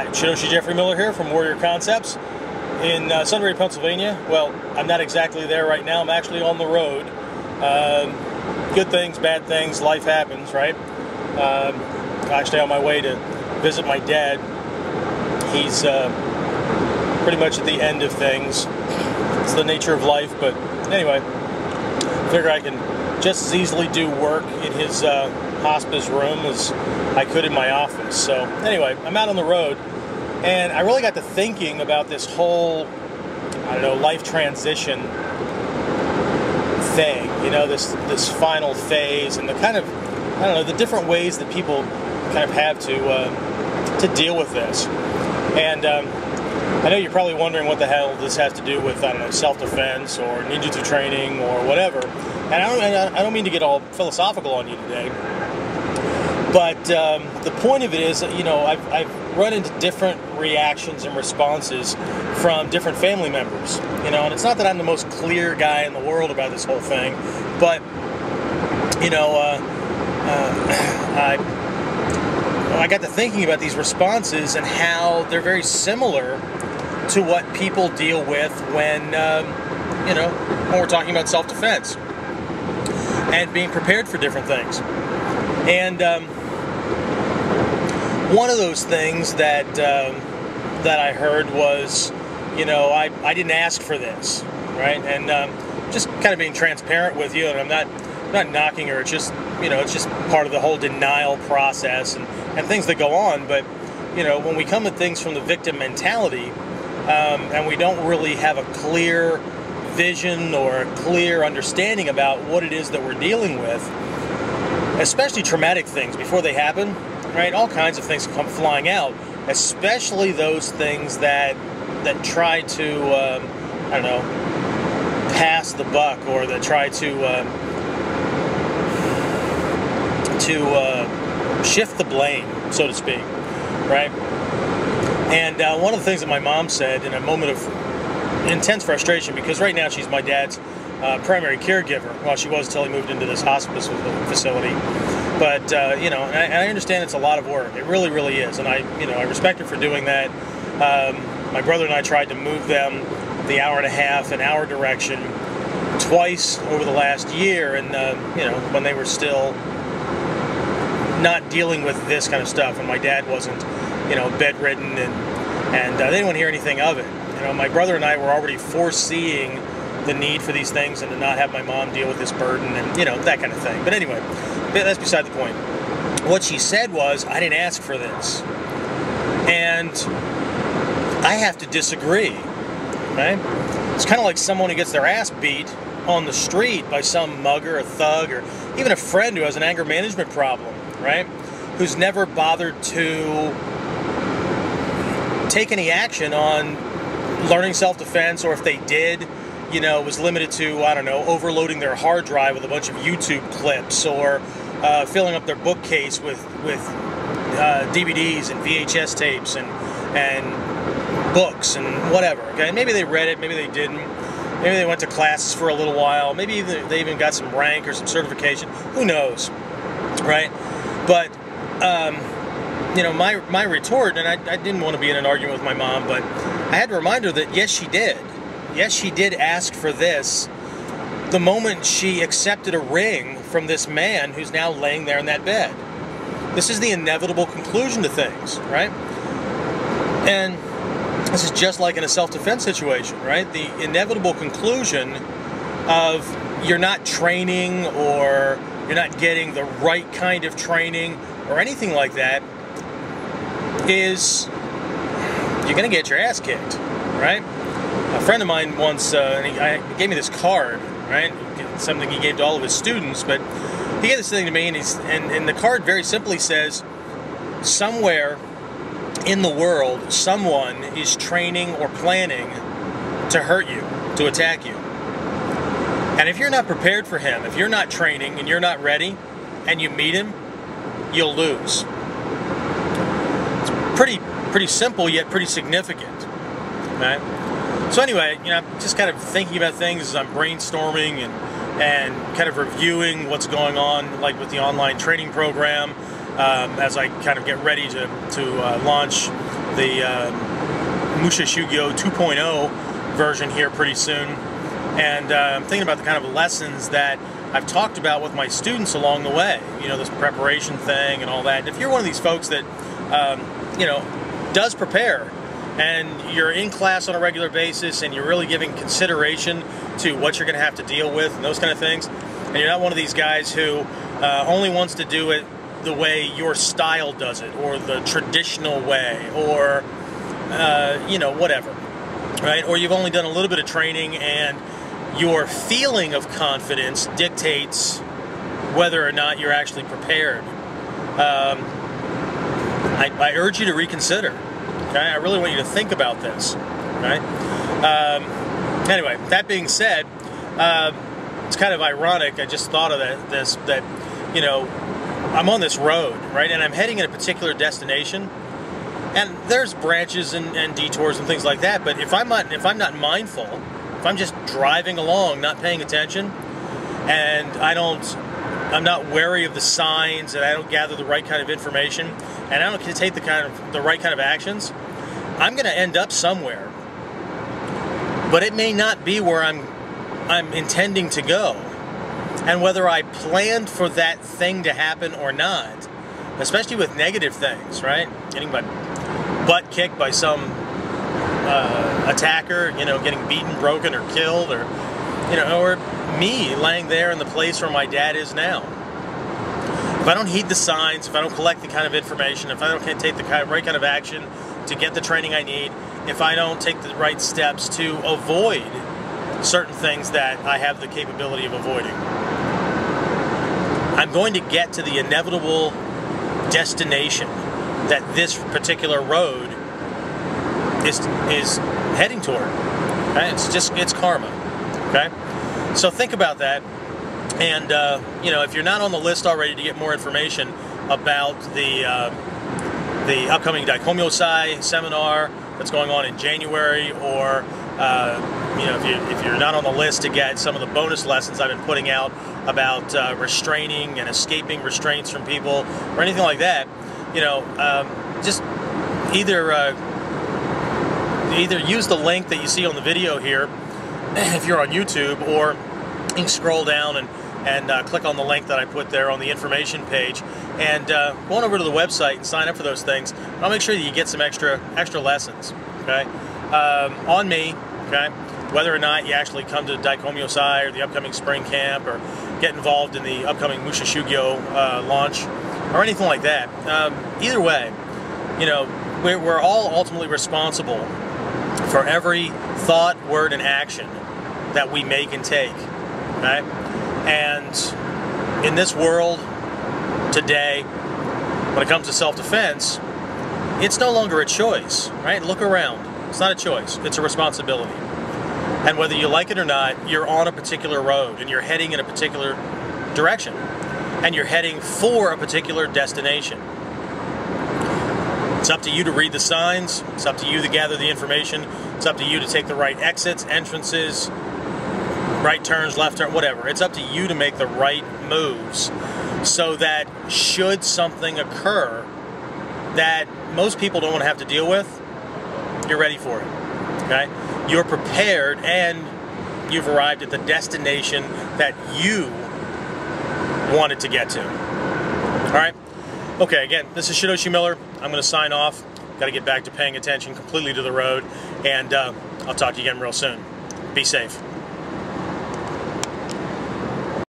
Alright, Shidoshi Jeffrey Miller here from Warrior Concepts in Sunbury, Pennsylvania. Well, I'm not exactly there right now. I'm actually on the road. Good things, bad things, life happens, right? Actually on my way to visit my dad. He's pretty much at the end of things. It's the nature of life, but anyway, I figure I can just as easily do work in his hospice room as I could in my office. So anyway, I'm out on the road, and I really got to thinking about this whole, I don't know, life transition thing, you know, this final phase, and the kind of, I don't know, the different ways that people kind of have to deal with this. And I know you're probably wondering what the hell this has to do with, I don't know, self-defense or ninjutsu training or whatever. And I don't mean to get all philosophical on you today, but the point of it is, you know, I've run into different reactions and responses from different family members, you know, and it's not that I'm the most clear guy in the world about this whole thing, but, you know, I got to thinking about these responses and how they're very similar to what people deal with when, you know, when we're talking about self-defense and being prepared for different things. And one of those things that that I heard was, you know, I didn't ask for this, right? And just kind of being transparent with you, and I'm not knocking her. It's just, you know, it's just part of the whole denial process and things that go on. But, you know, when we come at things from the victim mentality, and we don't really have a clear vision or a clear understanding about what it is that we're dealing with, especially traumatic things before they happen, right? All kinds of things come flying out, especially those things that try to, I don't know, pass the buck, or that try to shift the blame, so to speak, right? And one of the things that my mom said in a moment of intense frustration, because right now she's my dad's primary caregiver, well, she was until he moved into this hospice facility. But you know, and I understand it's a lot of work. It really, really is, and I respect her for doing that. My brother and I tried to move them the hour and a half in our direction twice over the last year, and you know, when they were still not dealing with this kind of stuff, and my dad wasn't, you know, bedridden, and they didn't want to hear anything of it. You know, my brother and I were already foreseeing the need for these things and to not have my mom deal with this burden and, you know, that kind of thing. But anyway, that's beside the point. What she said was, I didn't ask for this. And I have to disagree, right? It's kind of like someone who gets their ass beat on the street by some mugger, a thug, or even a friend who has an anger management problem, right? Who's never bothered to take any action on learning self-defense, or if they did, you know, was limited to, I don't know, overloading their hard drive with a bunch of YouTube clips, or filling up their bookcase with DVDs and VHS tapes and books and whatever, okay? Maybe they read it, maybe they didn't. Maybe they went to classes for a little while. Maybe they even got some rank or some certification. Who knows, right? But, you know, my retort, and I didn't want to be in an argument with my mom, but I had to remind her that, yes, she did. Yes, she did ask for this the moment she accepted a ring from this man who's now laying there in that bed. This is the inevitable conclusion to things, right? And this is just like in a self-defense situation, right? The inevitable conclusion of you're not training, or you're not getting the right kind of training or anything like that, is you're going to get your ass kicked, right? A friend of mine once, he gave me this card, right? Something he gave to all of his students, but he gave this thing to me, and the card very simply says, somewhere in the world, someone is training or planning to hurt you, to attack you. And if you're not prepared for him, if you're not training and you're not ready, and you meet him, you'll lose. It's pretty simple, yet pretty significant, right? So anyway, you know, I'm just kind of thinking about things as I'm brainstorming and kind of reviewing what's going on, like with the online training program, as I kind of get ready to launch the Musha Shugyo 2.0 version here pretty soon. And I'm thinking about the kind of lessons that I've talked about with my students along the way, you know, this preparation thing and all that. And if you're one of these folks that, you know, does prepare, and you're in class on a regular basis, and you're really giving consideration to what you're going to have to deal with and those kind of things, and you're not one of these guys who only wants to do it the way your style does it, or the traditional way, or, you know, whatever, right? Or you've only done a little bit of training, and your feeling of confidence dictates whether or not you're actually prepared. I urge you to reconsider. Okay? I really want you to think about this. Okay? Anyway, that being said, it's kind of ironic. I just thought of that, you know, I'm on this road, right, and I'm heading in a particular destination, and there's branches and detours and things like that. But if I'm not mindful, if I'm just driving along, not paying attention, and I'm not wary of the signs, and I don't gather the right kind of information, and I don't take the right kind of actions, I'm going to end up somewhere. But it may not be where I'm intending to go. And whether I planned for that thing to happen or not, especially with negative things, right? Getting my butt kicked by some attacker, you know, getting beaten, broken, or killed, or, you know, or me laying there in the place where my dad is now. If I don't heed the signs, if I don't collect the kind of information, if I don't take the right kind of action to get the training I need, if I don't take the right steps to avoid certain things that I have the capability of avoiding, I'm going to get to the inevitable destination that this particular road is heading toward. Okay? It's karma. Okay, so think about that. And you know, if you're not on the list already to get more information about the upcoming Daikomyosai seminar that's going on in January, or you know, if you're not on the list to get some of the bonus lessons I've been putting out about restraining and escaping restraints from people, or anything like that, you know, just either use the link that you see on the video here if you're on YouTube, or you can scroll down and click on the link that I put there on the information page, and go on over to the website and sign up for those things. I'll make sure that you get some extra lessons, okay, on me, okay, whether or not you actually come to Daikomyosai or the upcoming spring camp, or get involved in the upcoming Musha Shugyo launch, or anything like that. Either way, you know, we're all ultimately responsible for every thought, word, and action that we make and take, right? And in this world today, when it comes to self-defense, it's no longer a choice, right? Look around. It's not a choice. It's a responsibility. And whether you like it or not, you're on a particular road, and you're heading in a particular direction, and you're heading for a particular destination. It's up to you to read the signs. It's up to you to gather the information. It's up to you to take the right exits, entrances, right turns, left turn, whatever. It's up to you to make the right moves, so that should something occur that most people don't want to have to deal with, you're ready for it. Okay? You're prepared, and you've arrived at the destination that you wanted to get to. All right? Okay, again, this is Shidoshi Miller. I'm going to sign off. Got to get back to paying attention completely to the road, and I'll talk to you again real soon. Be safe.